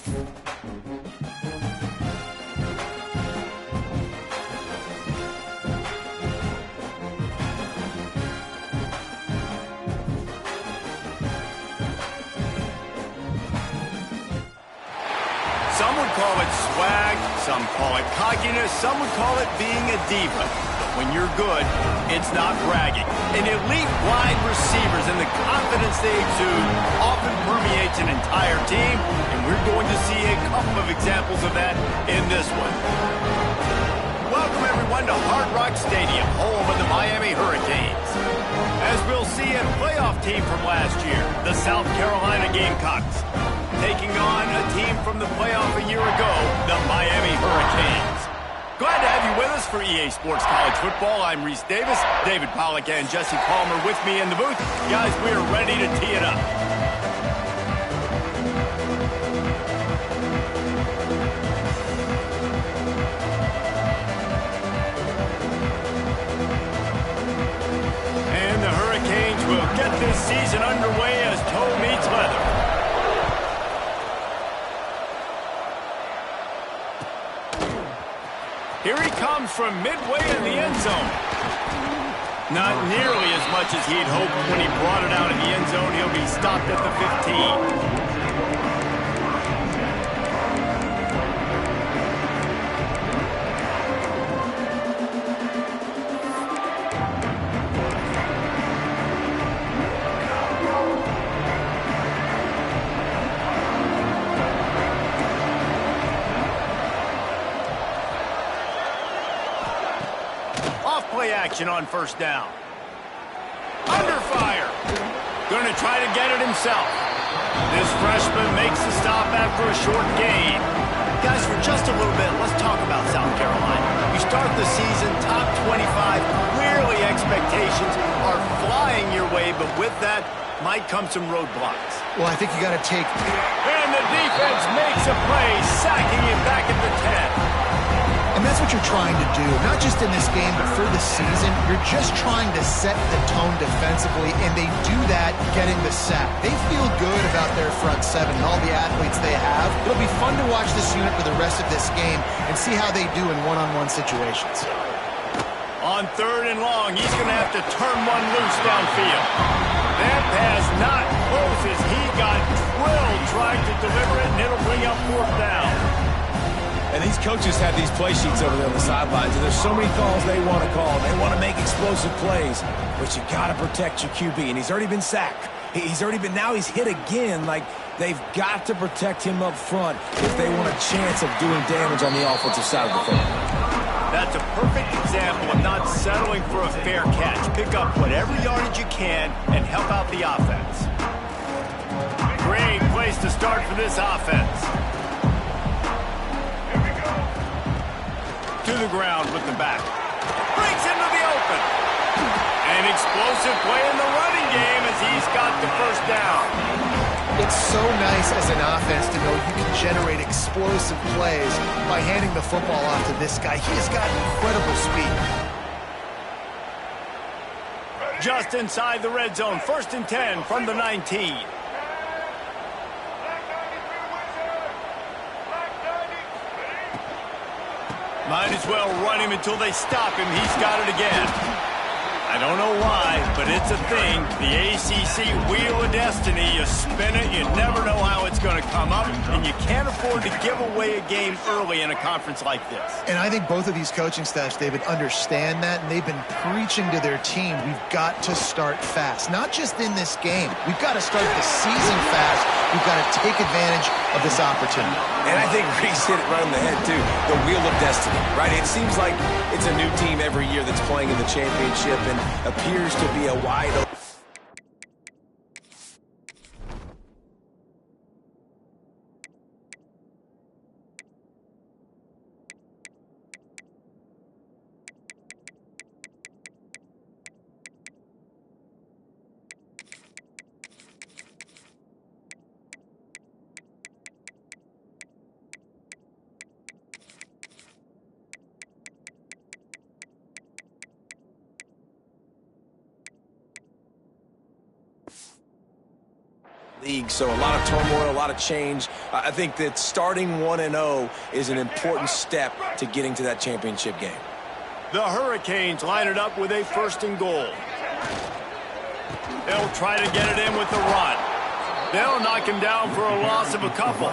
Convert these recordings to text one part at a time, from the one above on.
Some would call it swag, some call it cockiness, some would call it being a diva. But when you're good, it's not bragging. And elite wide receivers and the confidence they exude often permeates an entire team, and we're going to see a couple of examples of that in this one. Welcome, everyone, to Hard Rock Stadium, home of the Miami Hurricanes. As we'll see, a playoff team from last year, the South Carolina Gamecocks, taking on a team from the playoff a year ago, the Miami Hurricanes. Glad to have you with us for EA Sports College Football. I'm Reese Davis, David Pollack and Jesse Palmer with me in the booth. Guys, we are ready to tee it up. And the Hurricanes will get this season underway as toe meets leather. Here he comes from midway in the end zone. Not nearly as much as he'd hoped when he brought it out in the end zone. He'll be stopped at the 15. Play action on first down. Under fire. Going to try to get it himself. This freshman makes the stop after a short gain. Guys, for just a little bit, let's talk about South Carolina. You start the season top 25. Clearly expectations are flying your way, but with that might come some roadblocks. Well, I think you got to take... And the defense makes a play, sacking him back at the 10. And that's what you're trying to do, not just in this game, but for the season. You're just trying to set the tone defensively, and they do that getting the sack. They feel good about their front seven and all the athletes they have. It'll be fun to watch this unit for the rest of this game and see how they do in one-on-one situations. On third and long, he's going to have to turn one loose downfield. That pass not close as he got drilled trying to deliver it, and it'll bring up fourth down. And these coaches have these play sheets over there on the sidelines, and there's so many calls they want to call. They want to make explosive plays, but you got to protect your QB, and he's already been sacked. Now he's hit again. Like, they've got to protect him up front if they want a chance of doing damage on the offensive side of the football. That's a perfect example of not settling for a fair catch. Pick up whatever yardage you can and help out the offense. Great place to start for this offense. To the ground with the back. Breaks into the open. An explosive play in the running game as he's got the first down. It's so nice as an offense to know you can generate explosive plays by handing the football off to this guy. He has got incredible speed. Just inside the red zone. 1st and 10 from the 19. Might as well run him until they stop him. He's got it again. I don't know why, but it's a thing. The ACC Wheel of Destiny. You spin it, you never know how it's going to come up, and you can't afford to give away a game early in a conference like this. And I think both of these coaching staffs, David, understand that, and they've been preaching to their team, we've got to start fast. Not just in this game. We've got to start the season fast. We've got to take advantage of this opportunity. And I think Reese hit it right on the head, too. The Wheel of Destiny, right? It seems like it's a new team every year that's playing in the championship and appears to be a wide open. league, so a lot of turmoil, a lot of change. I think that starting 1-0 is an important step to getting to that championship game. The Hurricanes line it up with a 1st and goal. They'll try to get it in with the run. They'll knock him down for a loss of a couple.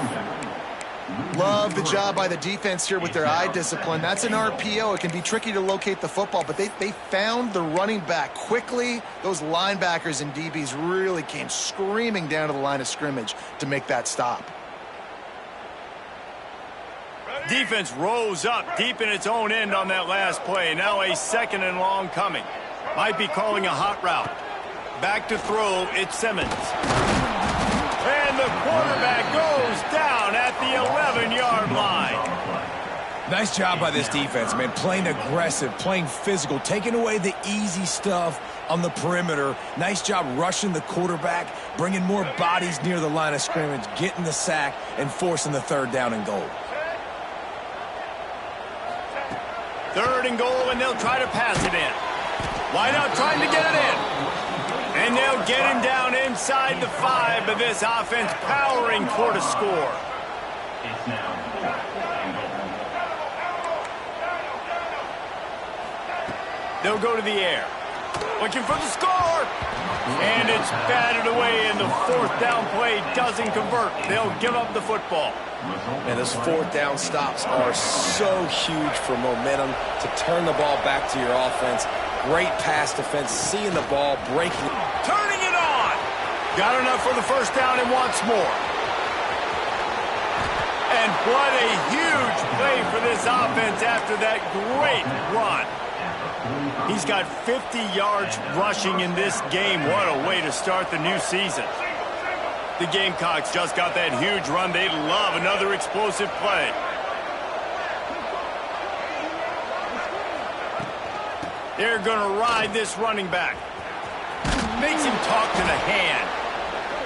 Love the job by the defense here with their eye discipline. That's an RPO. It can be tricky to locate the football, but they found the running back quickly. Those linebackers and DBs really came screaming down to the line of scrimmage to make that stop. Defense rose up deep in its own end on that last play. Now a 2nd and long coming. Might be calling a hot route. Back to throw, it's Simmons. And the quarterback goes down at the 11-yard line. Nice job by this defense, man. Playing aggressive, playing physical, taking away the easy stuff on the perimeter. Nice job rushing the quarterback, bringing more bodies near the line of scrimmage, getting the sack, and forcing the 3rd down and goal. 3rd and goal, and they'll try to pass it in. Wide out trying to get it in. And they'll get him down inside the 5, but this offense powering toward a score. They'll go to the air. Looking for the score. And it's batted away, and the 4th down play doesn't convert. They'll give up the football. And those 4th down stops are so huge for momentum to turn the ball back to your offense. Great pass defense, seeing the ball, breaking. Turning it on. Got enough for the 1st down and wants more. And what a huge play for this offense after that great run. He's got 50 yards rushing in this game. What a way to start the new season. The Gamecocks just got that huge run. They'd love another explosive play. They're going to ride this running back. Makes him talk to the hand.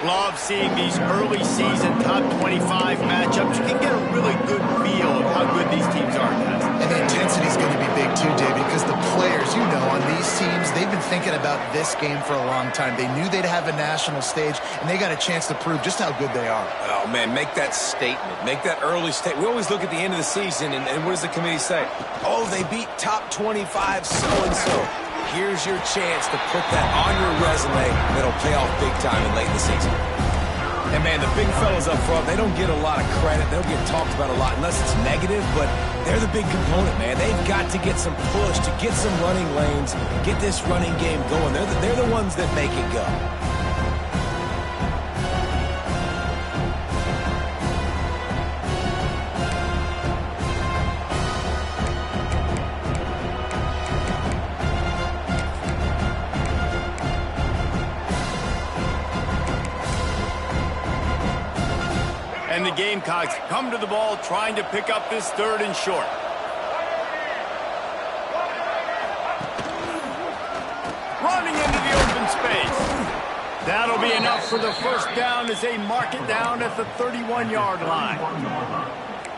Love seeing these early season top 25 matchups. You can get a really good feel of how good these teams are, guys. And the intensity is going to be big too, David, because the players, you know, on these teams, they've been thinking about this game for a long time. They knew they'd have a national stage, and they got a chance to prove just how good they are. Oh, man, make that statement. Make that early statement. We always look at the end of the season, and what does the committee say? Oh, they beat top 25 so-and-so. Here's your chance to put that on your resume that'll pay off big time in late in the season. And, man, the big fellas up front, they don't get a lot of credit. They don't get talked about a lot unless it's negative, but they're the big component, man. They've got to get some push, to get some running lanes, get this running game going. They're the ones that make it go. And the Gamecocks come to the ball trying to pick up this 3rd and short. Running into the open space. That'll be enough for the 1st down as they mark it down at the 31-yard line.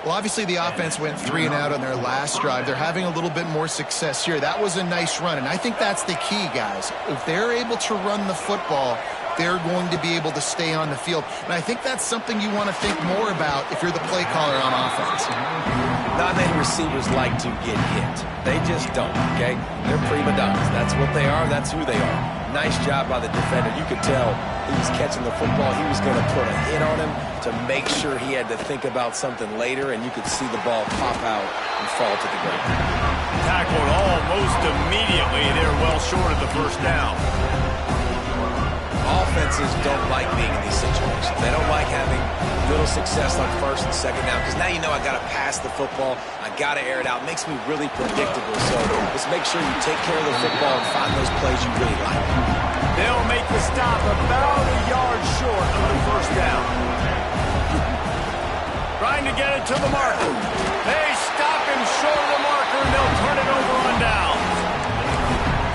Well, obviously the offense went 3 and out on their last drive. They're having a little bit more success here. That was a nice run, and I think that's the key, guys. If they're able to run the football, they're going to be able to stay on the field. And I think that's something you want to think more about if you're the play caller on offense. Not many receivers like to get hit. They just don't, okay? They're prima donnas. That's what they are. That's who they are. Nice job by the defender. You could tell he was catching the football. He was going to put a hit on him to make sure he had to think about something later, and you could see the ball pop out and fall to the ground. Tackled almost immediately. They're well short of the 1st down. Offenses don't like being in these situations. They don't like having little success on 1st and 2nd down, because now you know I got to pass the football. I got to air it out. It makes me really predictable. So just make sure you take care of the football and find those plays you really like. They'll make the stop about a yard short of the 1st down. Trying to get it to the marker. They stop him short of the marker, and they'll turn it over on down.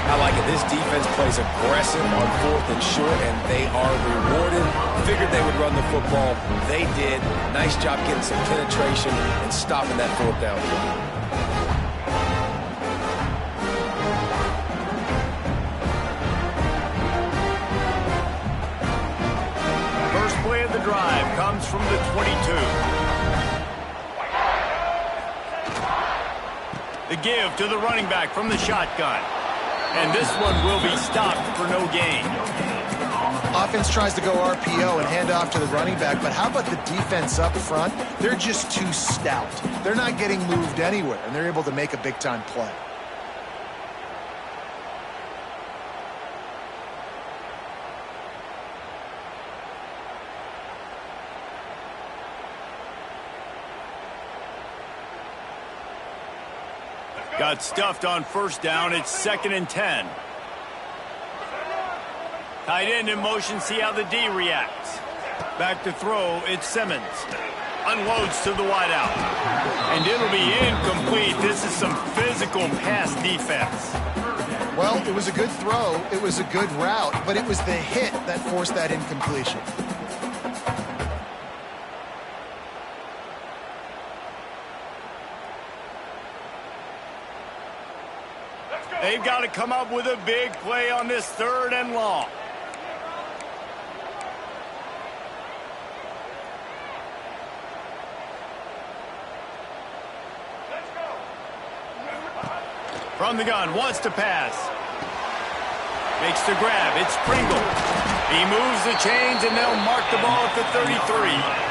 I like it. This defense plays aggressive on 4th and short, and they are rewarded. Figured they would run the football. They did. Nice job getting some penetration and stopping that 4th down play. play of the drive comes from the 22. The give to the running back from the shotgun. And this one will be stopped for no gain. Offense tries to go RPO and hand off to the running back, but how about the defense up front? They're just too stout. They're not getting moved anywhere, and they're able to make a big-time play. Got stuffed on first down. It's 2nd and 10. Tight end in motion. See how the D reacts. Back to throw. It's Simmons. Unloads to the wideout. And it'll be incomplete. This is some physical pass defense. Well, it was a good throw. It was a good route, but it was the hit that forced that incompletion. They've got to come up with a big play on this 3rd and long. From the gun, wants to pass. Makes the grab, it's Pringle. He moves the chains and they'll mark the ball at the 33.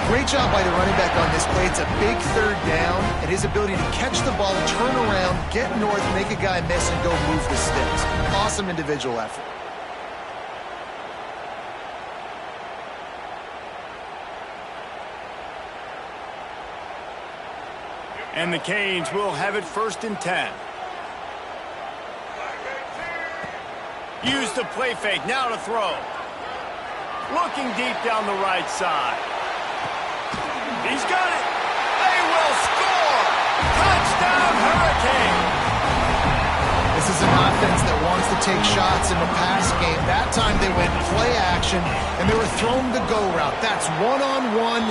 Great job by the running back on this play. It's a big 3rd down, and his ability to catch the ball, turn around, get north, make a guy miss, and go move the sticks. Awesome individual effort. And the Canes will have it 1st and 10. Use the play fake, now to throw. Looking deep down the right side. He's got it. They will score. Touchdown, Hurricane. This is an offense that wants to take shots in the pass game. That time they went play action, and they were throwing the go route. That's one-on-one.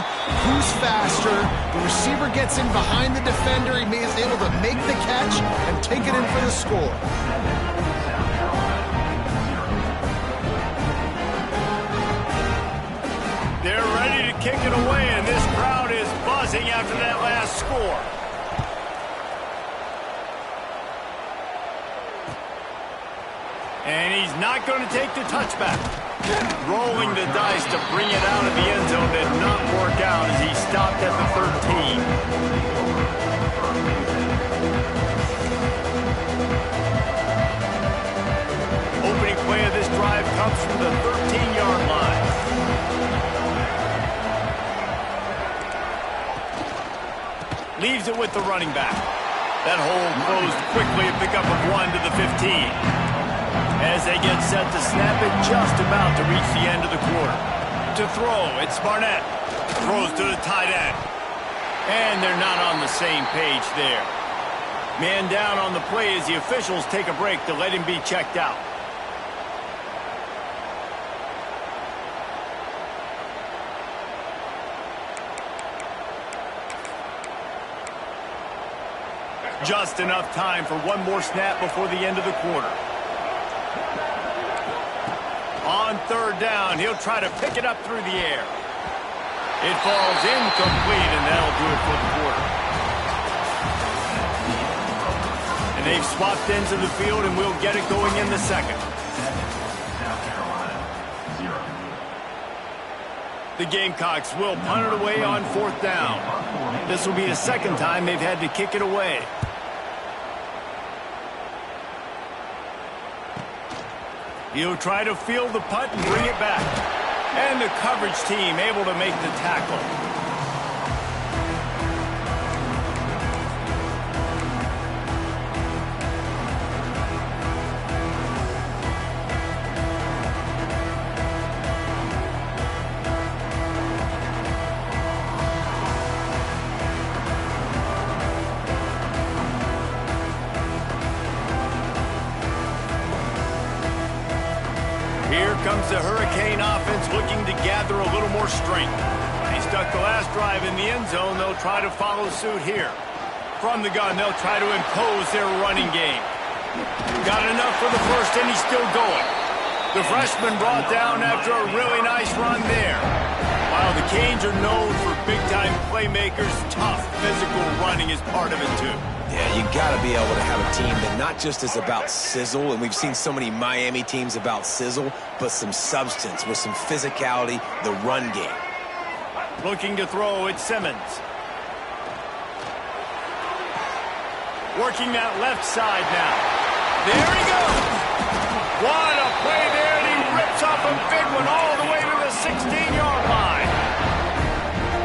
Who's faster? The receiver gets in behind the defender. He is able to make the catch and take it in for the score. They're ready to kick it away, and this crowd is buzzing after that last score. And he's not going to take the touchback. Rolling the dice to bring it out of the end zone did not work out as he stopped at the 13. Opening play of this drive comes from the 13-yard line. Leaves it with the running back. That hole closed quickly, a pickup of 1 to the 15. As they get set to snap it, just about to reach the end of the quarter. To throw, it's Barnett. Throws to the tight end. And they're not on the same page there. Man down on the play as the officials take a break to let him be checked out. Just enough time for one more snap before the end of the quarter. On 3rd down, he'll try to pick it up through the air. It falls incomplete, and that'll do it for the quarter. And they've swapped ends of the field, and we'll get it going in the 2nd. The Gamecocks will punt it away on 4th down. This will be the 2nd time they've had to kick it away. He'll try to field the punt and bring it back. And the coverage team able to make the tackle. Here comes the Hurricane offense looking to gather a little more strength. They stuck the last drive in the end zone. They'll try to follow suit here. From the gun, they'll try to impose their running game. Got enough for the first, and he's still going. The freshman brought down after a really nice run there. While the Canes are known for big-time playmakers, tough physical running is part of it, too. Yeah, you got to be able to have a team that not just is about sizzle, and we've seen so many Miami teams about sizzle, but some substance with some physicality, the run game. Looking to throw, it's Simmons. Working that left side now. There he goes. What a play there, and he rips off a big one all the way to the 16-yard line.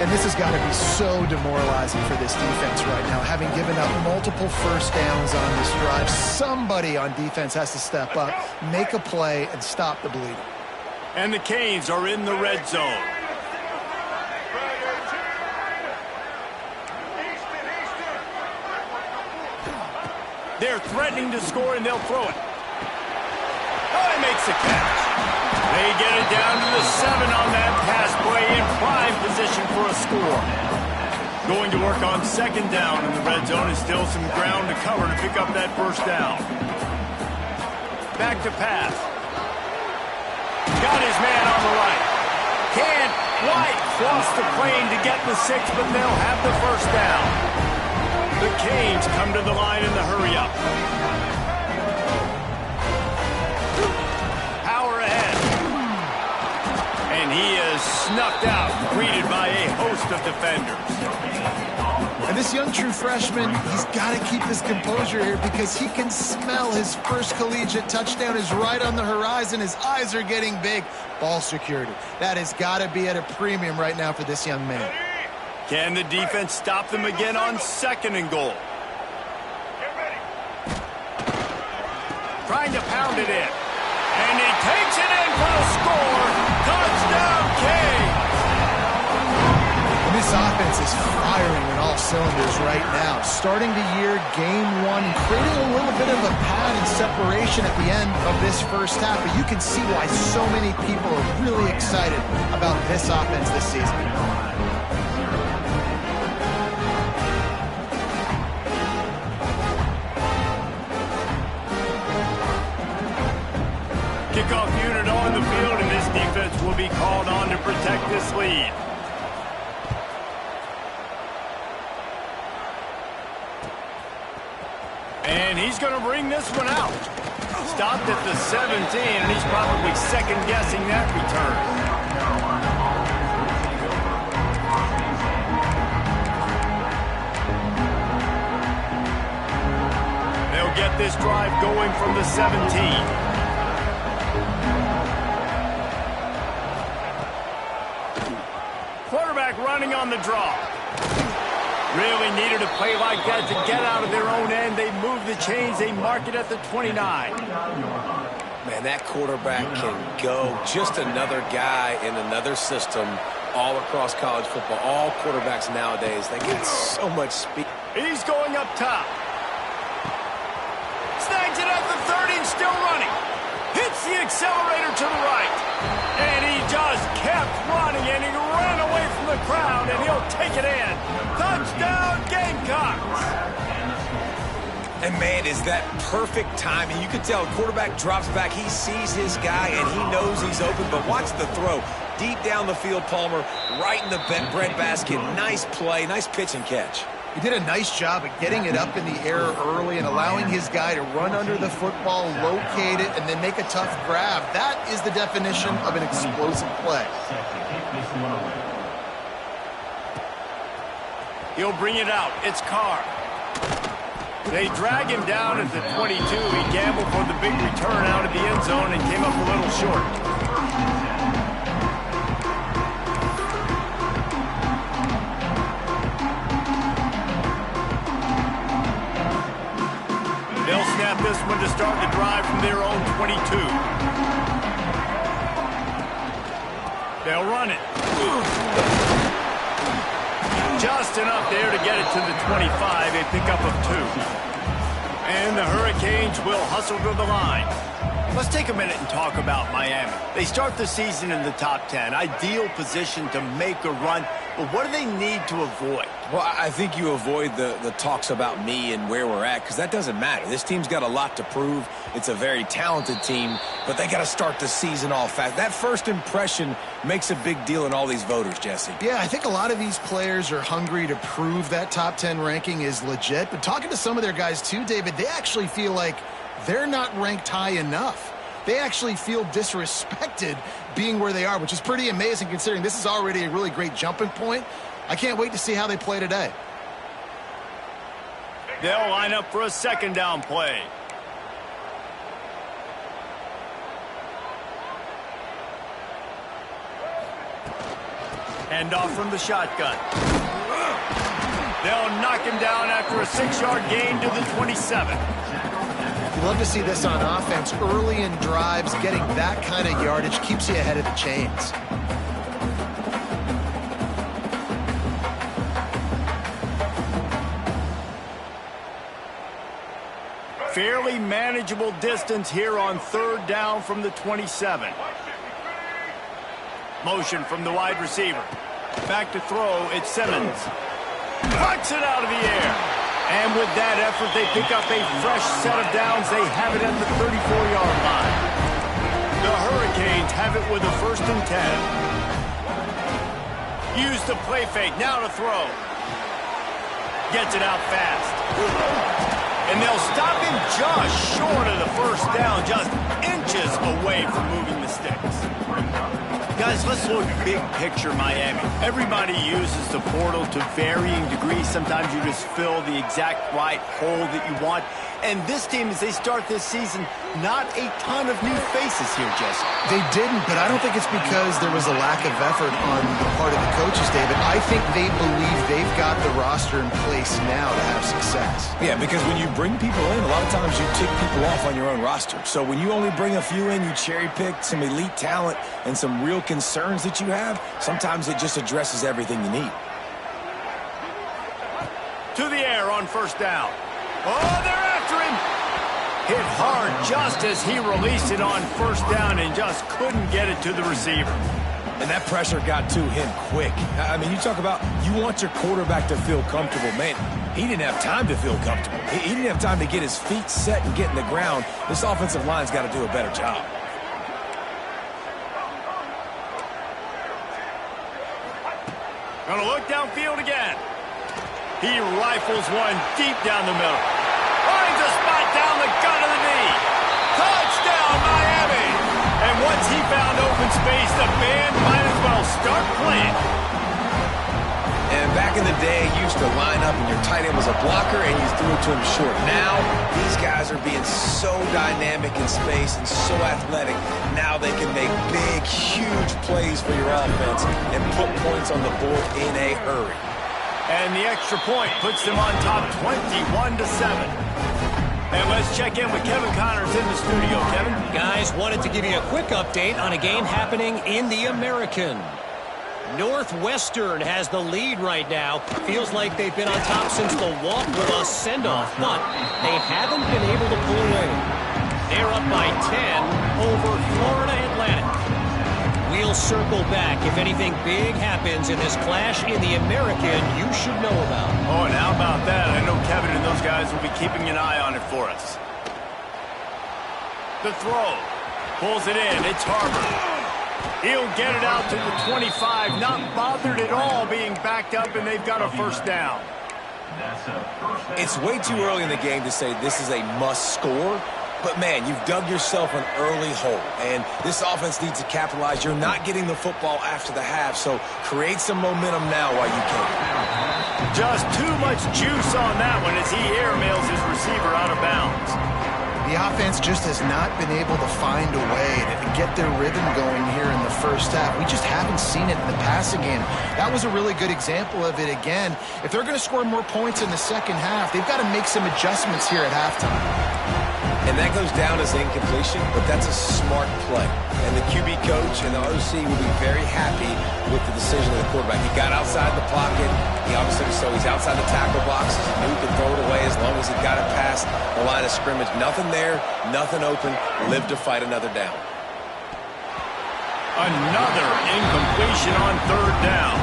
And this has got to be so demoralizing for this defense right now, having given up multiple first downs on this drive. Somebody on defense has to step up, make a play, and stop the bleeding. And the Canes are in the red zone. They're threatening to score, and they'll throw it. Oh, he makes the catch. They get it down to the 7 on that pass play, in prime position for a score. Going to work on second down in the red zone, and still some ground to cover to pick up that first down. Back to pass. Got his man on the right. Can't quite cross the plane to get the 6, but they'll have the first down. The Canes come to the line in the hurry-up. Power ahead. And he is snuffed out, greeted by a host of defenders. And this young true freshman, he's got to keep his composure here because he can smell his first collegiate touchdown is right on the horizon. His eyes are getting big. Ball security. That has got to be at a premium right now for this young man. Can the defense stop them again on second and goal? Trying to pound it in. And he takes it in for the score. Touchdown, Canes! And this offense is firing on all cylinders right now. Starting the year, game 1, creating a little bit of a pad and separation at the end of this first half. But you can see why so many people are really excited about this offense this season. Kickoff unit on the field, and this defense will be called on to protect this lead. And he's going to bring this one out. Stopped at the 17, and he's probably second-guessing that return. They'll get this drive going from the 17. Quarterback running on the draw. Really needed a play like that to get out of their own end. They move the chains. They mark it at the 29. Man, that quarterback can go. Just another guy in another system all across college football. All quarterbacks nowadays, they get so much speed. He's going up top. Snags it at the 30 and still running. Hits the accelerator to the right. And he just kept running, and he ran away from the crowd, and he'll take it in. Touchdown, Gamecocks! And, man, is that perfect timing. You can tell the quarterback drops back. He sees his guy, and he knows he's open. But watch the throw. Deep down the field, Palmer, right in the breadbasket. Nice play, nice pitch and catch. He did a nice job of getting it up in the air early and allowing his guy to run under the football, locate it, and then make a tough grab. That is the definition of an explosive play. He'll bring it out. It's Carr. They drag him down at the 22. He gambled for the big return out of the end zone and came up a little short. They'll snap this one to start the drive from their own 22. They'll run it. Just enough there to get it to the 25, a pickup of 2. And the Hurricanes will hustle to the line. Let's take a minute and talk about Miami. They start the season in the top 10. Ideal position to make a run, but what do they need to avoid? Well, I think you avoid the talks about me and where we're at, because that doesn't matter. This team's got a lot to prove. It's a very talented team, but they got to start the season off fast. That first impression makes a big deal in all these voters, Jesse. Yeah, I think a lot of these players are hungry to prove that top 10 ranking is legit, but talking to some of their guys too, David, they actually feel like they're not ranked high enough. They actually feel disrespected being where they are, which is pretty amazing considering this is already a really great jumping point. I can't wait to see how they play today. They'll line up for a second down play. Hand off from the shotgun. They'll knock him down after a 6-yard gain to the 27. You love to see this on offense. Early in drives, getting that kind of yardage keeps you ahead of the chains. Fairly manageable distance here on third down from the 27. Motion from the wide receiver. Back to throw, it's Simmons. Pucks it out of the air. And with that effort, they pick up a fresh set of downs. They have it at the 34-yard line. The Hurricanes have it with a 1st and 10. Use the play fake, now to throw. Gets it out fast. And they'll stop him just short of the 1st down, just inches away from moving the sticks. Guys, let's look big picture Miami. Everybody uses the portal to varying degrees. Sometimes you just fill the exact right hole that you want. And this team, as they start this season, not a ton of new faces here, Jesse. They didn't, but I don't think it's because there was a lack of effort on the part of the coaches, David. I think they believe they've got the roster in place now to have success. Yeah, because when you bring people in, a lot of times you tick people off on your own roster. So when you only bring a few in, you cherry-pick some elite talent and some real concerns that you have, sometimes it just addresses everything you need. To the air on 1st down. Oh, they're after him. Hit hard just as he released it on 1st down and just couldn't get it to the receiver. And that pressure got to him quick. I mean, you talk about you want your quarterback to feel comfortable. Man, he didn't have time to feel comfortable. He didn't have time to get his feet set and get in the ground. This offensive line's got to do a better job. Gonna look downfield again. He rifles one deep down the middle. Finds a spot down the gut of the knee. Touchdown, Miami! And once he found open space, the band might as well start playing. And back in the day, you used to line up and your tight end was a blocker and you threw it to him short. Now, these guys are being so dynamic in space and so athletic. Now they can make big, huge plays for your offense and put points on the board in a hurry. And the extra point puts them on top 21-7. And let's check in with Kevin Connors in the studio. Kevin? Guys, wanted to give you a quick update on a game happening in the American. Northwestern has the lead right now. Feels like they've been on top since the walk with a send-off, but they haven't been able to pull away. They're up by 10 over Florida Atlantic. We'll circle back if anything big happens in this clash in the American you should know about. Oh, and how about that? I know Kevin and those guys will be keeping an eye on it for us. The throw. Pulls it in. It's Harvard. He'll get it out to the 25. Not bothered at all being backed up, and they've got a 1st down. It's way too early in the game to say this is a must score. But, man, you've dug yourself an early hole, and this offense needs to capitalize. You're not getting the football after the half, so create some momentum now while you can. Just too much juice on that one as he airmails his receiver out of bounds. The offense just has not been able to find a way to get their rhythm going here in the 1st half. We just haven't seen it in the passing game. That was a really good example of it again. If they're going to score more points in the 2nd half, they've got to make some adjustments here at halftime. And that goes down as incompletion, but that's a smart play. And the QB coach and the OC will be very happy with the decision of the quarterback. He got outside the pocket. He obviously, so he's outside the tackle boxes. He knew he could throw it away as long as he got it past the line of scrimmage. Nothing there, nothing open. Live to fight another down. Another incompletion on 3rd down.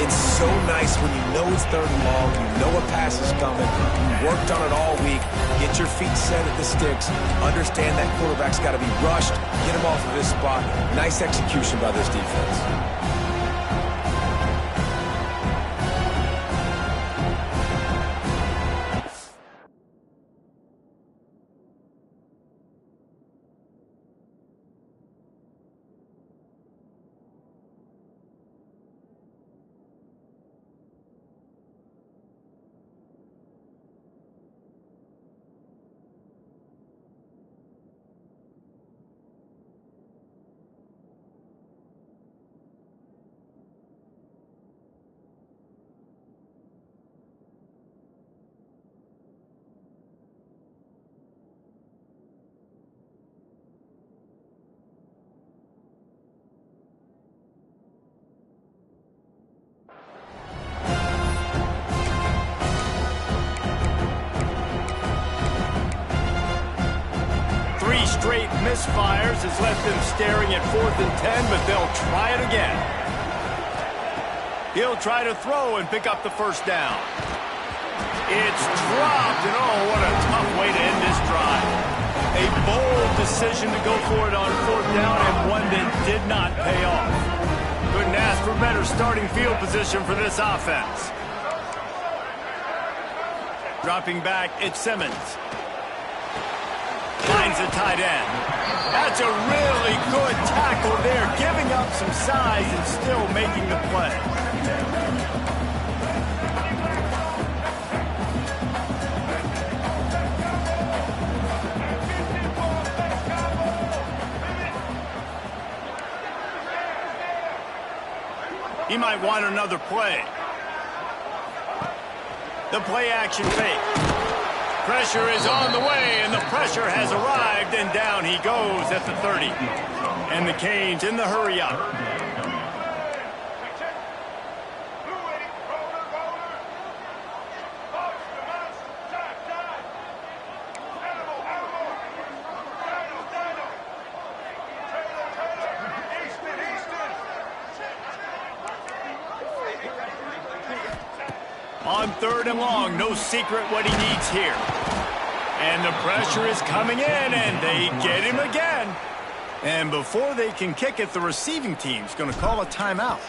It's so nice when you know it's 3rd and long, you know a pass is coming, you worked on it all week, get your feet set at the sticks, understand that quarterback's got to be rushed, get him off of this spot. Nice execution by this defense. Straight misfires has left them staring at 4th and 10, but they'll try it again. He'll try to throw and pick up the 1st down. It's dropped, and oh, what a tough way to end this drive. A bold decision to go for it on 4th down, and one that did not pay off. Couldn't ask for better starting field position for this offense. Dropping back, it's Simmons. Finds the tight end. That's a really good tackle there, giving up some size and still making the play. He might want another play. The play action fake. Pressure is on the way, and the pressure has arrived, and down he goes at the 30. And the Canes in the hurry-up. On 3rd and long, no secret what he needs here. And the pressure is coming in, and they get him again. And before they can kick it, the receiving team's going to call a timeout.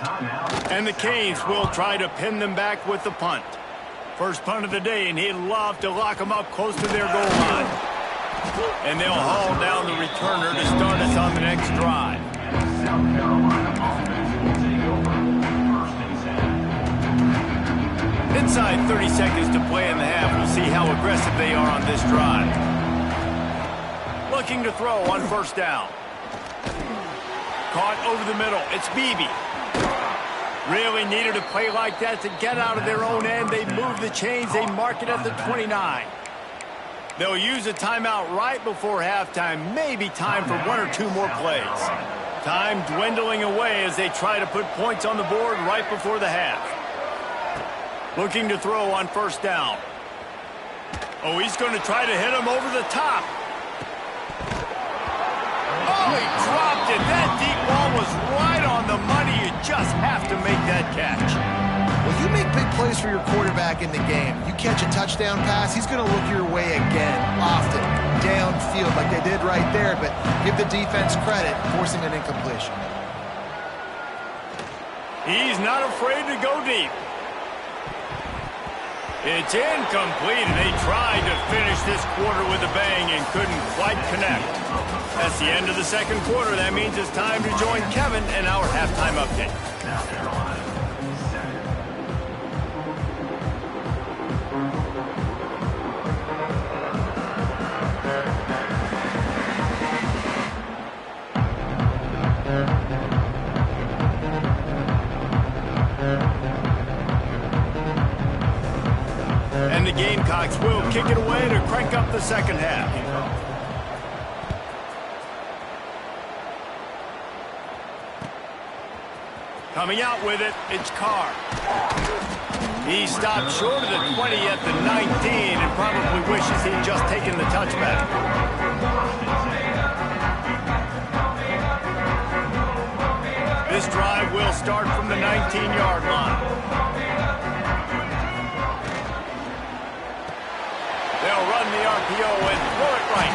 And the Canes will try to pin them back with the punt. First punt of the day, and he'd love to lock them up close to their goal line. And they'll haul down the returner to start us on the next drive. Inside 30 seconds to play in the half. We'll see how aggressive they are on this drive. Looking to throw on 1st down. Caught over the middle. It's Beebe. Really needed a play like that to get out of their own end. They move the chains. They mark it at the 29. They'll use a timeout right before halftime. Maybe time for 1 or 2 more plays. Time dwindling away as they try to put points on the board right before the half. Looking to throw on 1st down. Oh, he's going to try to hit him over the top. Oh, he dropped it. That deep ball was right on the money. You just have to make that catch. Well, you make big plays for your quarterback in the game. You catch a touchdown pass, he's going to look your way again, often, downfield like they did right there, but give the defense credit, forcing an incompletion. He's not afraid to go deep. It's incomplete, and they tried to finish this quarter with a bang and couldn't quite connect. That's the end of the 2nd quarter. That means it's time to join Kevin in our halftime update. And the Gamecocks will kick it away to crank up the 2nd half. Coming out with it, it's Carr. He stopped short of the 20 at the 19 and probably wishes he'd just taken the touchback. This This drive will start from the 19-yard line. They'll run the RPO and throw it right.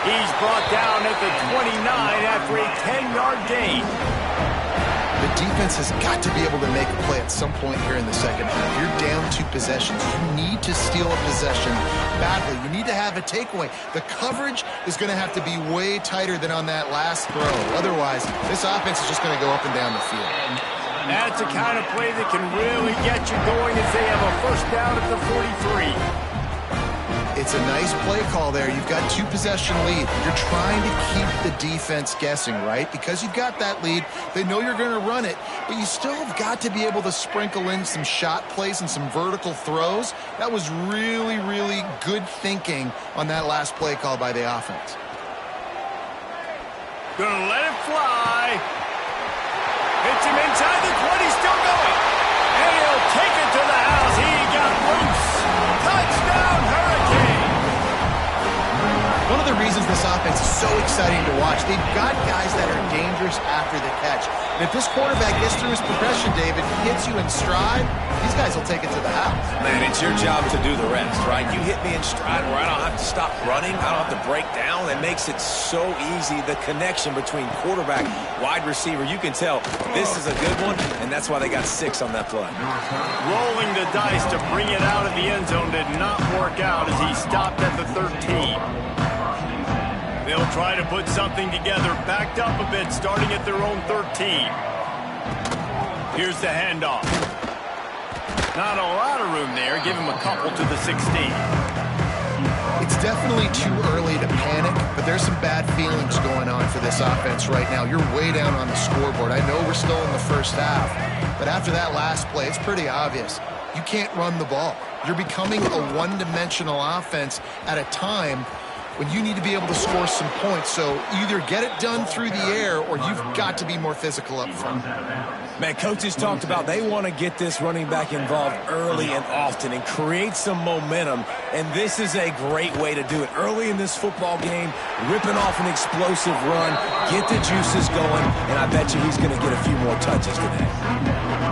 He's brought down at the 29 after a 10-yard gain. The defense has got to be able to make a play at some point here in the second half. You're down 2 possessions. You need to steal a possession badly. You need to have a takeaway. The coverage is going to have to be way tighter than on that last throw. Otherwise, this offense is just going to go up and down the field. That's the kind of play that can really get you going as they have a first down at the 43. It's a nice play call there. You've got 2-possession lead. You're trying to keep the defense guessing, right? Because you've got that lead, they know you're going to run it, but you still have got to be able to sprinkle in some shot plays and some vertical throws. That was really, really good thinking on that last play call by the offense. Gonna let it fly. Hits him inside the 20, still going. And he'll take it to the house. He got loose. Touchdown, Hurricane. One of the reasons this offense is so exciting to watch, they've got guys that are dangerous after the catch. And if this quarterback gets through his progression, David, hits you in stride, these guys will take it to the house. Man, it's your job to do the rest, right? You hit me in stride where I don't have to stop running. I don't have to break down. It makes it so easy, the connection between quarterback, wide receiver. You can tell this is a good one, and that's why they got 6 on that play. Rolling the dice to bring it out of the end zone did not work out as he stopped at the 13. They'll try to put something together, backed up a bit, starting at their own 13. Here's the handoff. Not a lot of room there. Give him a couple to the 16. It's definitely too early to panic, but there's some bad feelings going on for this offense right now. You're way down on the scoreboard. I know we're still in the first half, but after that last play, it's pretty obvious. You can't run the ball. You're becoming a one-dimensional offense at a time when you need to be able to score some points. So either get it done through the air or you've got to be more physical up front. Man, coaches talked about they want to get this running back involved early and often and create some momentum, and this is a great way to do it. Early in this football game, ripping off an explosive run, get the juices going, and I bet you he's going to get a few more touches today.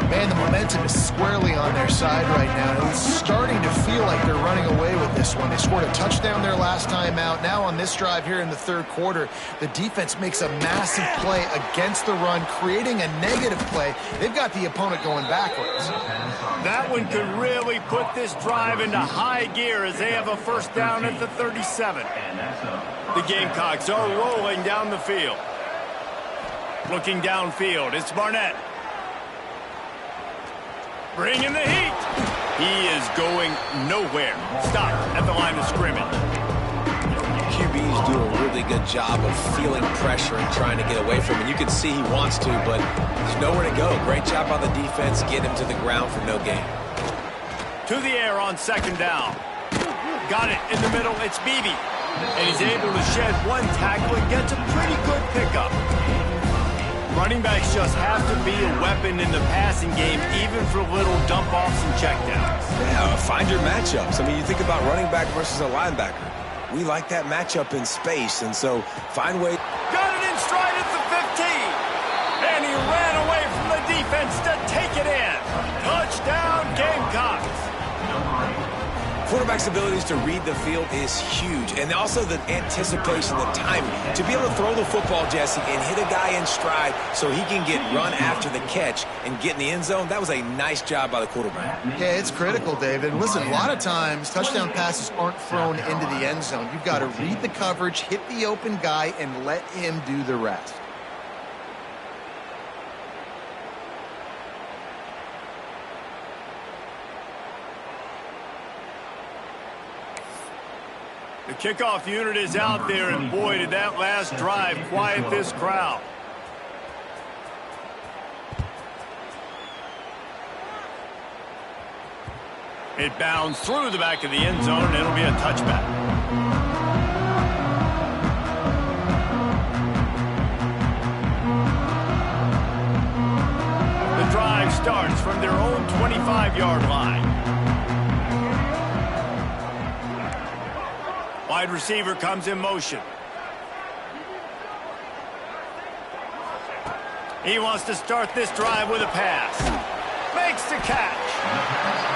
Man, the momentum is squarely on their side right now. It's starting to feel like they're running away with this one. They scored a touchdown their last time out. Now on this drive here in the third quarter, the defense makes a massive play against the run, creating a negative play. They've got the opponent going backwards. That one could really put this drive into high gear as they have a first down at the 37. The Gamecocks are rolling down the field. Looking downfield, it's Barnett. Bringing the heat. He is going nowhere. Stopped at the line of scrimmage. QBs do a really good job of feeling pressure and trying to get away from it. You can see he wants to, but there's nowhere to go. Great job by the defense. Get him to the ground for no gain. To the air on second down. Got it in the middle. It's Beebe. And he's able to shed one tackle and gets a pretty good pickup. Running backs just have to be a weapon in the passing game, even for little dump-offs and checkdowns. Yeah, find your matchups. I mean, you think about running back versus a linebacker. We like that matchup in space, and so find ways. Got it in stride at the 15. And he ran away from the defense to take it in. Touchdown, Gamecocks. Quarterback's abilities to read the field is huge, and also the anticipation, the timing. To be able to throw the football, Jesse, and hit a guy in stride so he can get run after the catch and get in the end zone, that was a nice job by the quarterback. Yeah, it's critical, David. Listen, a lot of times touchdown passes aren't thrown into the end zone. You've got to read the coverage, hit the open guy, and let him do the rest. The kickoff unit is out there, and boy, did that last drive quiet this crowd. It bounds through the back of the end zone, and it'll be a touchback. The drive starts from their own 25-yard line. Wide receiver comes in motion. He wants to start this drive with a pass. Makes the catch.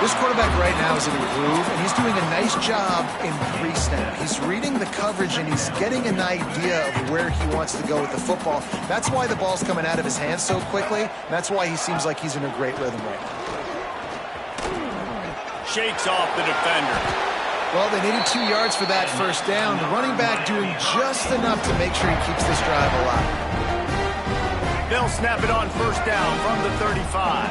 This quarterback right now is in a groove, and he's doing a nice job in pre-snap. He's reading the coverage, and he's getting an idea of where he wants to go with the football. That's why the ball's coming out of his hands so quickly, and that's why he seems like he's in a great rhythm right now. Shakes off the defender. Well, they needed 2 yards for that first down. The running back doing just enough to make sure he keeps this drive alive. They'll snap it on first down from the 35.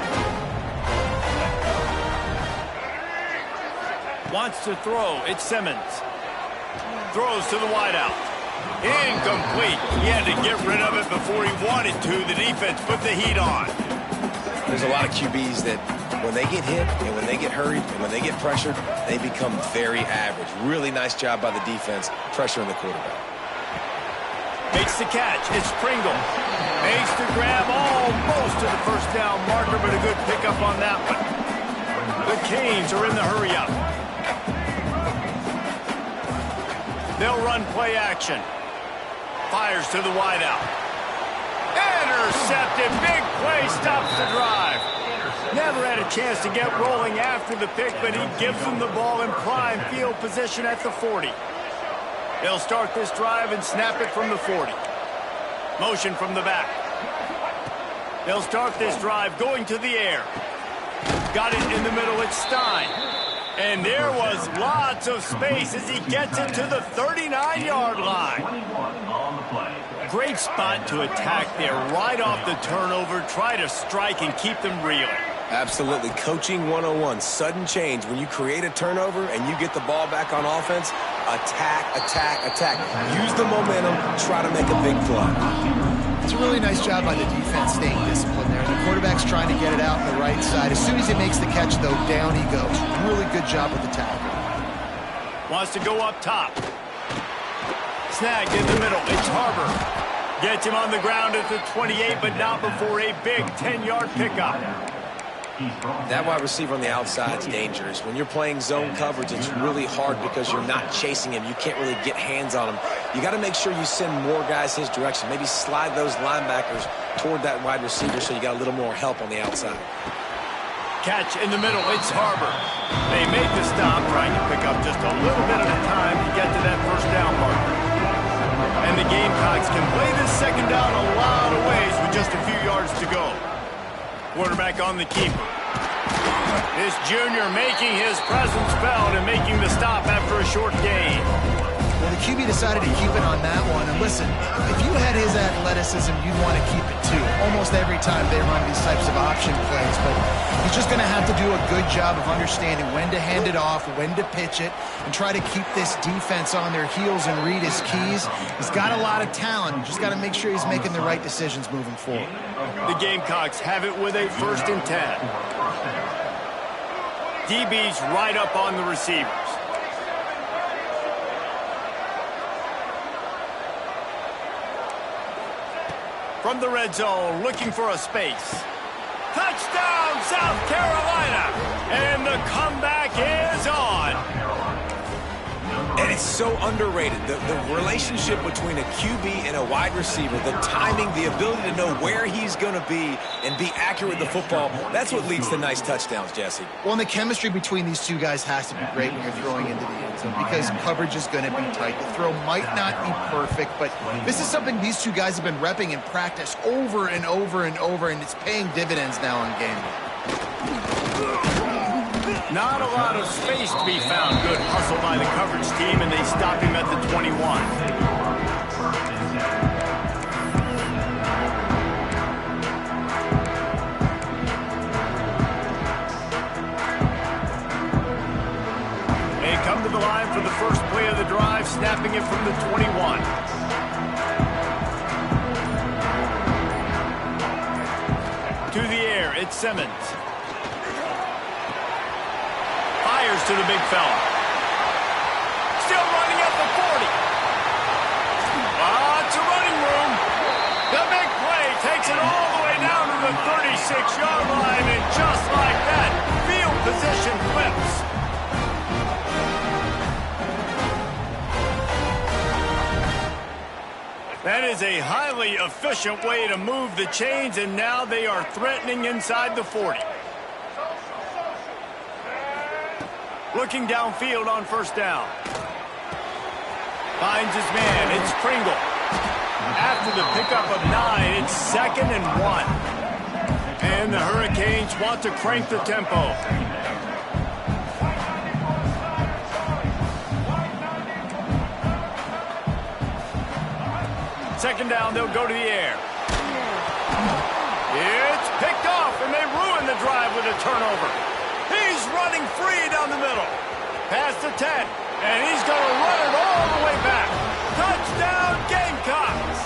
Wants to throw. It's Simmons. Throws to the wideout. Incomplete. He had to get rid of it before he wanted to. The defense put the heat on. There's a lot of QBs that when they get hit and when they get hurried and when they get pressured, they become very average. Really nice job by the defense pressuring the quarterback. Makes the catch. It's Pringle. Makes the grab almost to the first down marker, but a good pickup on that one. The Canes are in the hurry-up. They'll run play action. Fires to the wideout. Intercepted. Big play stops the drive. Never had a chance to get rolling after the pick, but he gives them the ball in prime field position at the 40. They'll start this drive and snap it from the 40. Motion from the back. They'll start this drive going to the air. Got it in the middle. It's Stein. And there was lots of space as he gets it to the 39-yard line. Great spot to attack there right off the turnover. Try to strike and keep them reeling. Absolutely. Coaching 101. Sudden change. When you create a turnover and you get the ball back on offense, attack, attack, attack. Use the momentum. Try to make a big play. It's a really nice job by the defense staying disciplined there. The quarterback's trying to get it out on the right side. As soon as he makes the catch, though, down he goes. Really good job with the tackle. Wants to go up top. Snagged in the middle. It's Harbor. Gets him on the ground at the 28, but not before a big 10-yard pickup. That wide receiver on the outside is dangerous. When you're playing zone coverage, it's really hard because you're not chasing him. You can't really get hands on him. You got to make sure you send more guys his direction. Maybe slide those linebackers toward that wide receiver so you got a little more help on the outside. Catch in the middle. It's Harbor. They make the stop, trying to pick up just a little bit at a time to get to that first down marker. And the Gamecocks can play this second down a lot of ways with just a few yards to go. Quarterback on the keeper. This junior making his presence felt and making the stop after a short gain. Well, the QB decided to keep it on that one. And listen, if you had his athleticism, you'd want to keep it too. Almost every time they run these types of option plays. But he's just going to have to do a good job of understanding when to hand it off, when to pitch it, and try to keep this defense on their heels and read his keys. He's got a lot of talent. You just got to make sure he's making the right decisions moving forward. The Gamecocks have it with a 1st and 10. DB's right up on the receivers. From the red zone, looking for a space. Touchdown, South Carolina! And the comeback is on. And it's so underrated. The relationship between a QB and a wide receiver, the timing, the ability to know where he's going to be and be accurate with the football, that's what leads to nice touchdowns, Jesse. Well, and the chemistry between these two guys has to be great when you're throwing into the end zone because coverage is going to be tight. The throw might not be perfect, but this is something these two guys have been repping in practice over and over and over, and it's paying dividends now on game day. Not a lot of space to be found. Good hustle by the coverage team, and they stop him at the 21. They come to the line for the first play of the drive, snapping it from the 21. To the air, it's Simmons. Fires to the big fella. Still running up the 40. Lots of running room. The big play takes it all the way down to the 36-yard line, and just like that, field position flips. That is a highly efficient way to move the chains, and now they are threatening inside the 40. Looking downfield on first down. Finds his man. It's Pringle. After the pickup of 9, it's 2nd and 1. And the Hurricanes want to crank the tempo. Second down, they'll go to the air. It's picked off, and they ruin the drive with a turnover. He's running free down the middle. Past the 10, and he's going to run it all the way back. Touchdown, Gamecocks!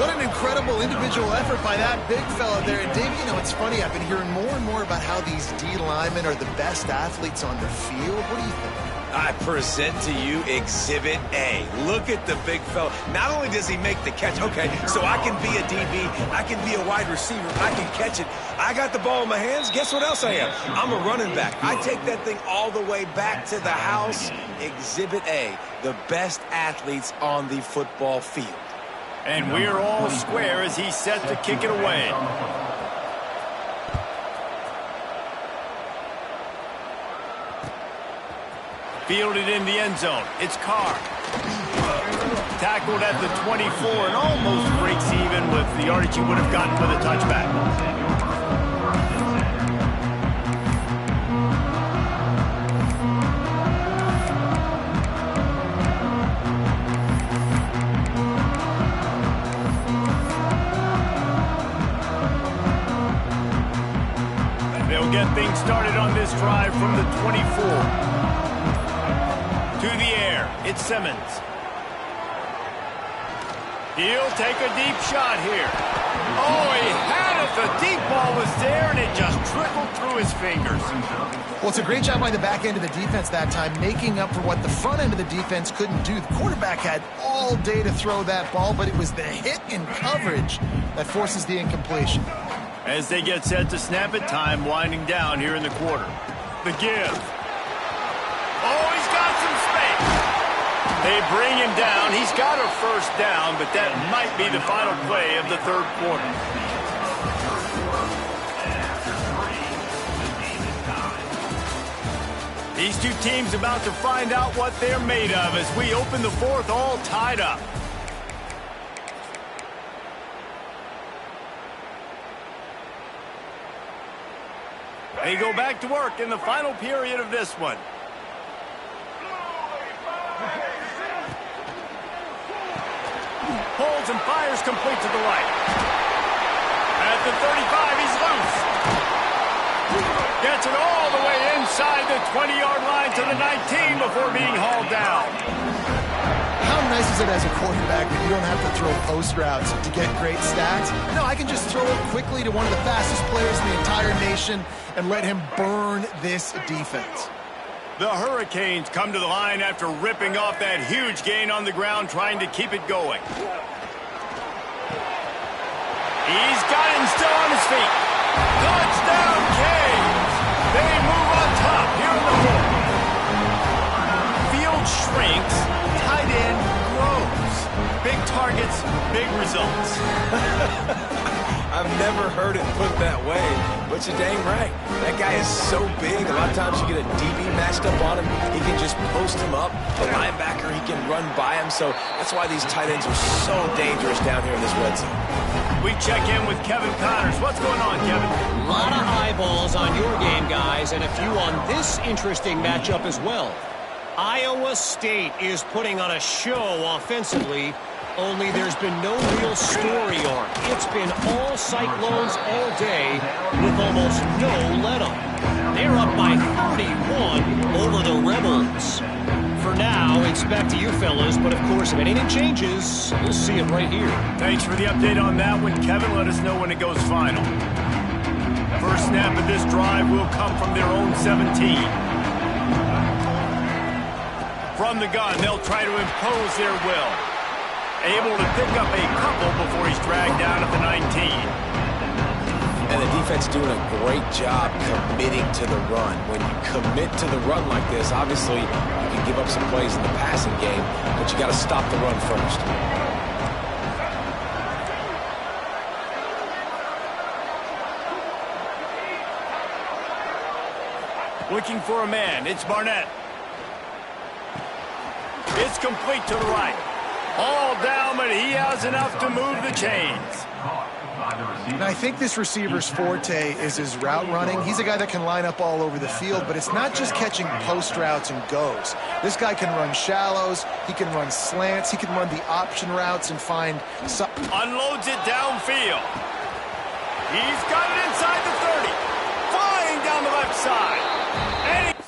What an incredible individual effort by that big fella there. And Dave, you know, it's funny, I've been hearing more and more about how these D linemen are the best athletes on the field. What do you think? I present to you Exhibit A. Look at the big fella. Not only does he make the catch, okay, so I can be a DB, I can be a wide receiver, I can catch it. I got the ball in my hands. Guess what else I am? I'm a running back. I take that thing all the way back to the house. Exhibit A, the best athletes on the football field. And we're all square as he's set to kick it away. Fielded in the end zone. It's Carr. Tackled at the 24 and almost breaks even with the yardage he would have gotten with a touchback. They'll get things started on this drive from the 24. To the air, it's Simmons. He'll take a deep shot here. Oh, he had it. The deep ball was there, and it just trickled through his fingers. Well, it's a great job by the back end of the defense that time, making up for what the front end of the defense couldn't do. The quarterback had all day to throw that ball, but it was the hit in coverage that forces the incompletion. As they get set to snap it, time winding down here in the quarter. The give. Oh, he's got some space. They bring him down. He's got a first down, but that might be the final play of the third quarter. These two teams about to find out what they're made of as we open the fourth all tied up. They go back to work in the final period of this one. Pulls and fires complete to the right. At the 35, he's loose. Gets it all the way inside the 20-yard line to the 19 before being hauled down. How nice is it as a quarterback that you don't have to throw post routes to get great stats? No, I can just throw it quickly to one of the fastest players in the entire nation and let him burn this defense. The Hurricanes come to the line after ripping off that huge gain on the ground, trying to keep it going. He's got him still on his feet. Touchdown, Canes! They move on top here in the fourth. Field shrinks, tight end grows. Big targets, big results. I've never heard it put that way, but you're dang right. That guy is so big, a lot of times you get a DB matched up on him. He can just post him up. The linebacker, he can run by him. So that's why these tight ends are so dangerous down here in this red zone. We check in with Kevin Connors. What's going on, Kevin? A lot of eyeballs on your game, guys, and a few on this interesting matchup as well. Iowa State is putting on a show offensively, only there's been no real story arc. It's been all Cyclones all day with almost no let-up. They're up by 31 over the Rebels. For now, it's back to you fellas, but of course, if anything changes, we'll see it right here. Thanks for the update on that one, Kevin. Let us know when it goes final. First snap of this drive will come from their own 17. From the gun, they'll try to impose their will. Able to pick up a couple before he's dragged down at the 19. And the defense doing a great job committing to the run. When you commit to the run like this, obviously you can give up some plays in the passing game, but you got to stop the run first. Looking for a man. It's Barnett. It's complete to the right. All down, but he has enough to move the chains. And I think this receiver's forte is his route running. He's a guy that can line up all over the field, but it's not just catching post routes and goes. This guy can run shallows, he can run slants, he can run the option routes and find... Unloads it downfield. He's got it inside the 30. Flying down the left side. And he...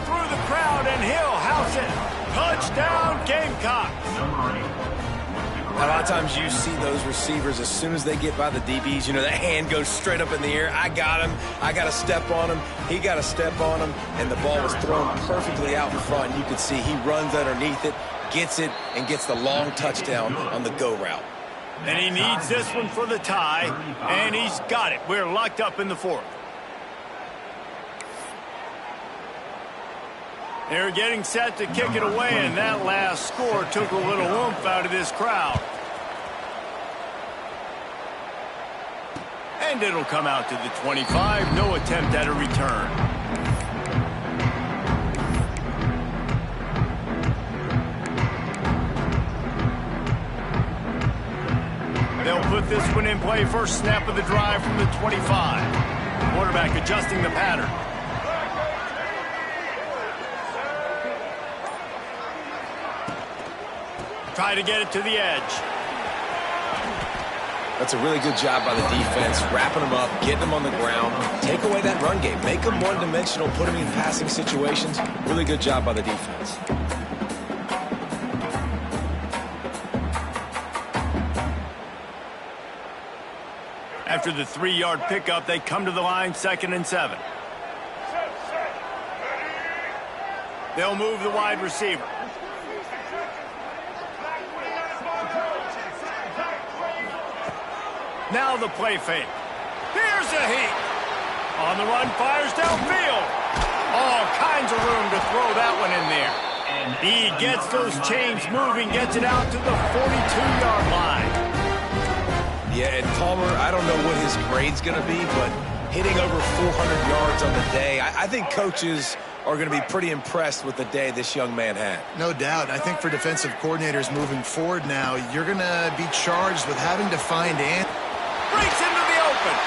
through the crowd, and he'll house it. Touchdown, Gamecocks. A lot of times you see those receivers, as soon as they get by the DBs, you know, that hand goes straight up in the air. I got him. I got to step on him. He got to step on him. And the ball was thrown perfectly out in front. And you can see he runs underneath it, gets it, and gets the long touchdown on the go route. And he needs this one for the tie, and he's got it. We're locked up in the fourth. They're getting set to kick it away, and that last score took a little oomph out of this crowd. And it'll come out to the 25. No attempt at a return. They'll put this one in play. First snap of the drive from the 25. Quarterback adjusting the pattern. Try to get it to the edge. That's a really good job by the defense, wrapping them up, getting them on the ground. Take away that run game. Make them one-dimensional, put them in passing situations. Really good job by the defense. After the 3-yard pickup, they come to the line, 2nd and 7. They'll move the wide receiver. Now the play fake. Here's a heat. On the run, fires downfield. All kinds of room to throw that one in there. And he gets those chains moving, gets it out to the 42-yard line. Yeah, and Palmer, I don't know what his grade's going to be, but hitting over 400 yards on the day, I think coaches are going to be pretty impressed with the day this young man had. No doubt. I think for defensive coordinators moving forward now, you're going to be charged with having to find breaks into the open.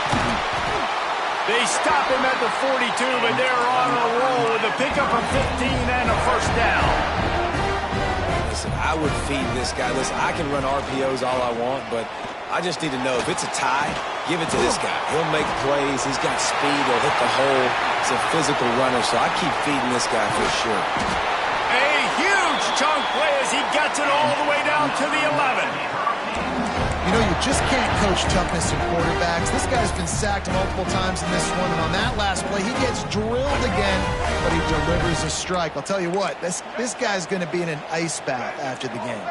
They stop him at the 42, but they're on a roll with a pickup of 15 and a first down. Listen, I would feed this guy. Listen, I can run RPOs all I want, but I just need to know if it's a tie, give it to this guy. He'll make plays. He's got speed. He'll hit the hole. He's a physical runner, so I keep feeding this guy for sure. A huge chunk play as he gets it all the way down to the 11. You know, you just can't coach toughness in quarterbacks. This guy's been sacked multiple times in this one, and on that last play, he gets drilled again, but he delivers a strike. I'll tell you what, this guy's going to be in an ice bath after the game.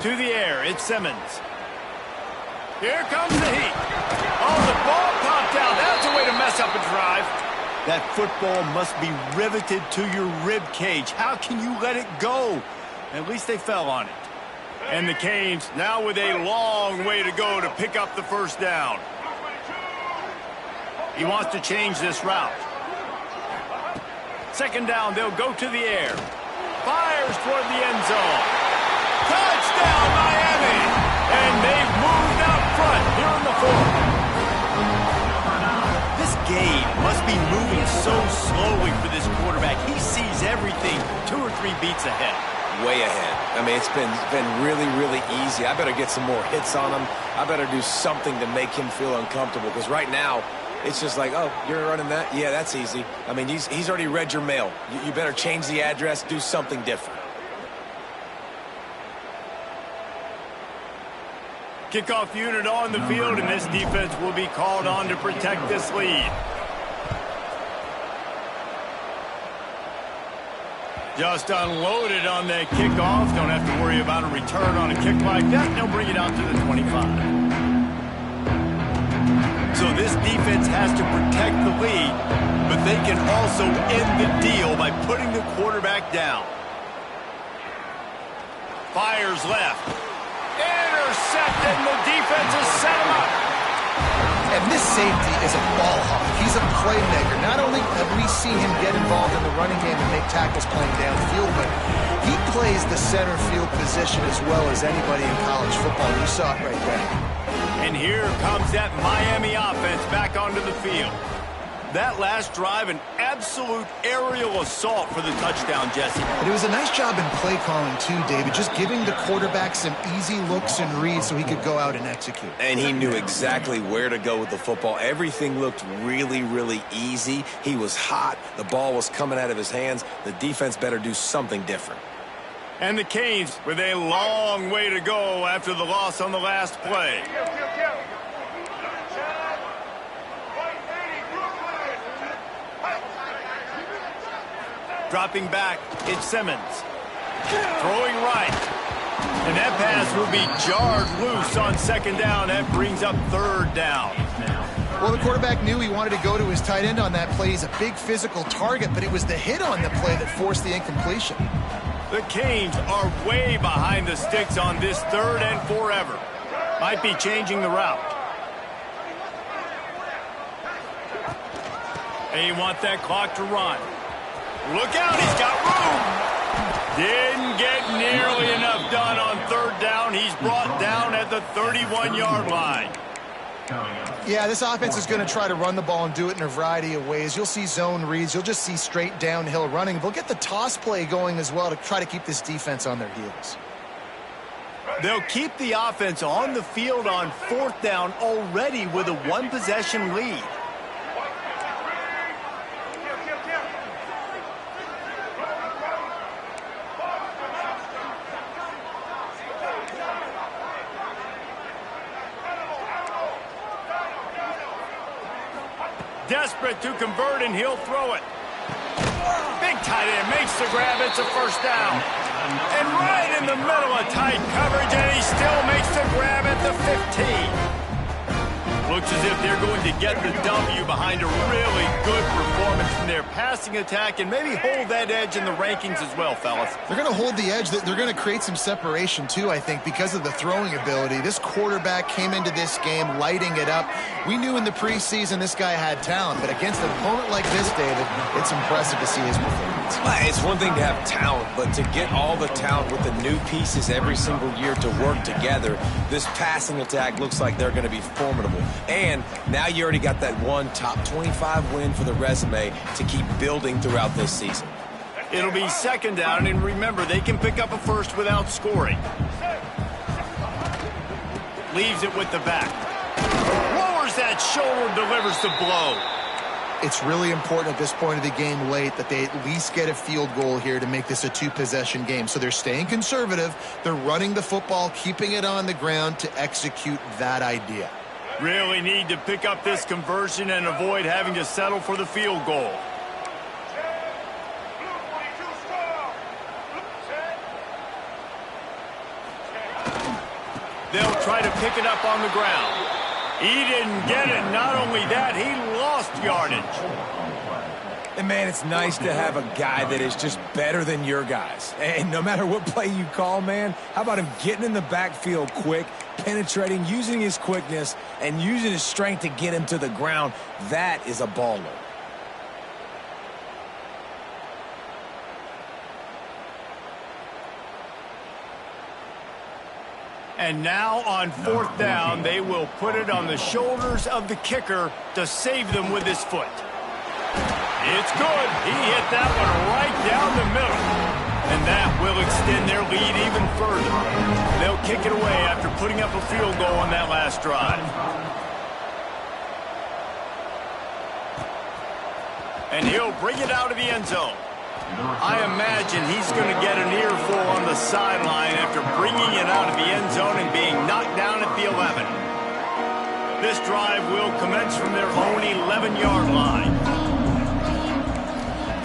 To the air, it's Simmons. Here comes the heat. Oh, the ball popped out. That's a way to mess up a drive. That football must be riveted to your rib cage. How can you let it go? At least they fell on it. And the Canes now with a long way to go to pick up the first down. He wants to change this route. 2nd down, they'll go to the air. Fires toward the end zone. Touchdown, Miami! And they've moved out front here in the 4th. This game must be moving so slowly for this quarterback. He sees everything 2 or 3 beats ahead. Way ahead. I mean, it's been really, really easy. I better get some more hits on him. I better do something to make him feel uncomfortable, because right now It's just like, oh, you're running that? Yeah, that's easy. I mean, he's already read your mail. You better change the address, do something different. Kickoff unit on the field, and this defense will be called on to protect this lead. Just unloaded on that kickoff. Don't have to worry about a return on a kick like that. They'll bring it out to the 25. So this defense has to protect the lead, but they can also end the deal by putting the quarterback down. Fires left. Intercepted, and the defense has set him up. And this safety is a ball hawk. He's a playmaker. Not only have we seen him get involved in the running game and make tackles playing downfield, but he plays the center field position as well as anybody in college football. You saw it right there. And here comes that Miami offense back onto the field. That last drive, an absolute aerial assault for the touchdown, Jesse. But it was a nice job in play calling, too, David, just giving the quarterback some easy looks and reads so he could go out and execute. And he knew exactly where to go with the football. Everything looked really, really easy. He was hot. The ball was coming out of his hands. The defense better do something different. And the Canes with a long way to go after the loss on the last play. Dropping back, it's Simmons. Throwing right. And that pass will be jarred loose on second down. That brings up third down. Well, the quarterback knew he wanted to go to his tight end on that play. He's a big physical target, but it was the hit on the play that forced the incompletion. The Canes are way behind the sticks on this third and forever. Might be changing the route. They want that clock to run. Look out, he's got room. Didn't get nearly enough done on third down. He's brought down at the 31-yard line. Yeah, this offense is going to try to run the ball and do it in a variety of ways. You'll see zone reads. You'll just see straight downhill running. They'll get the toss play going as well to try to keep this defense on their heels. They'll keep the offense on the field on fourth down already with a one-possession lead. Desperate to convert, and he'll throw it. Big tight end makes the grab. It's a first down. And right in the middle of tight coverage, and he still makes the grab at the 15. Looks as if they're going to get the W behind a really good performance from their passing attack and maybe hold that edge in the rankings as well, fellas. They're going to hold the edge. They're going to create some separation, too, I think, because of the throwing ability. This quarterback came into this game lighting it up. We knew in the preseason this guy had talent, but against an opponent like this, David, it's impressive to see his performance. It's one thing to have talent, but to get all the talent with the new pieces every single year to work together, this passing attack looks like they're going to be formidable. And now you already got that one top 25 win for the resume to keep building throughout this season. It'll be second down, and remember, they can pick up a first without scoring. Leaves it with the back. Lowers that shoulder, delivers the blow. It's really important at this point of the game late that they at least get a field goal here to make this a two-possession game. So they're staying conservative. They're running the football, keeping it on the ground to execute that idea. Really need to pick up this conversion and avoid having to settle for the field goal. They'll try to pick it up on the ground. He didn't get it. Not only that, he lost yardage. And, man, it's nice to have a guy that is just better than your guys. And no matter what play you call, man, how about him getting in the backfield quick, penetrating, using his quickness, and using his strength to get him to the ground? That is a baller. And now on fourth down, they will put it on the shoulders of the kicker to save them with his foot. It's good. He hit that one right down the middle. And that will extend their lead even further. They'll kick it away after putting up a field goal on that last drive. And he'll bring it out of the end zone. I imagine he's going to get an earful on the sideline after bringing it out of the end zone and being knocked down at the 11. This drive will commence from their own 11-yard line.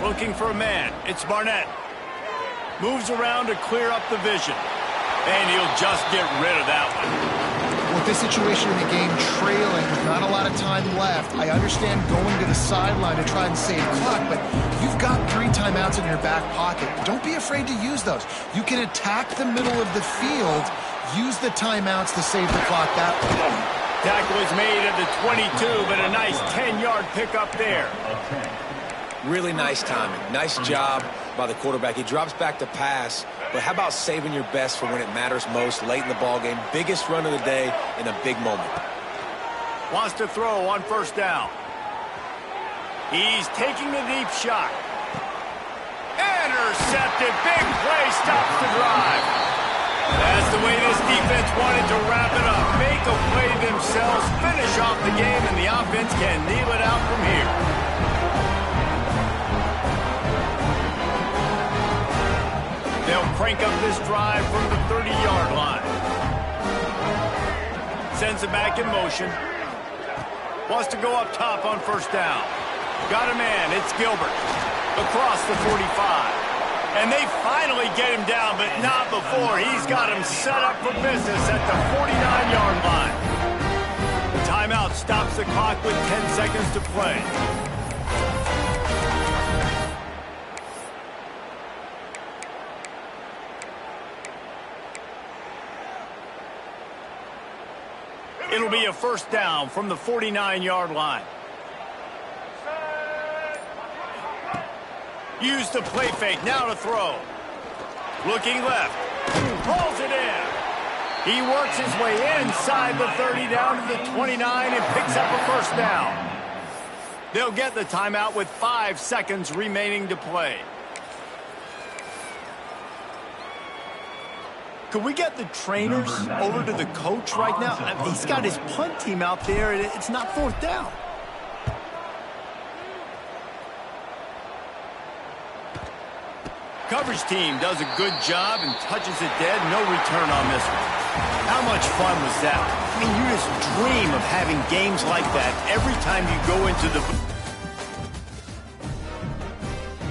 Looking for a man. It's Barnett. Moves around to clear up the vision. And he'll just get rid of that one. With this situation in the game trailing with not a lot of time left, I understand going to the sideline to try and save clock, but you've got 3 timeouts in your back pocket. Don't be afraid to use those. You can attack the middle of the field, use the timeouts to save the clock that way. Tackle is made at the 22, but a nice 10-yard pickup there. Really nice timing. Nice job by the quarterback. He drops back to pass, but how about saving your best for when it matters most late in the ballgame? Biggest run of the day in a big moment. Wants to throw on first down. He's taking the deep shot. Intercepted. Big play stops the drive. That's the way this defense wanted to wrap it up. Make a play themselves, finish off the game, and the offense can kneel it out from here. They'll crank up this drive from the 30-yard line. Sends it back in motion. Wants to go up top on first down. Got a man. It's Gilbert. Across the 45. And they finally get him down, but not before. He's got him set up for business at the 49-yard line. The timeout stops the clock with 10 seconds to play. It'll be a first down from the 49-yard line. Use the play fake, now to throw. Looking left. Pulls it in. He works his way inside the 30 down to the 29 and picks up a first down. They'll get the timeout with 5 seconds remaining to play. Could we get the trainers over to the coach right now? I mean, he's got his punt team out there, and it's not fourth down. Coverage team does a good job and touches it dead. No return on this one. How much fun was that? I mean, you just dream of having games like that every time you go into the...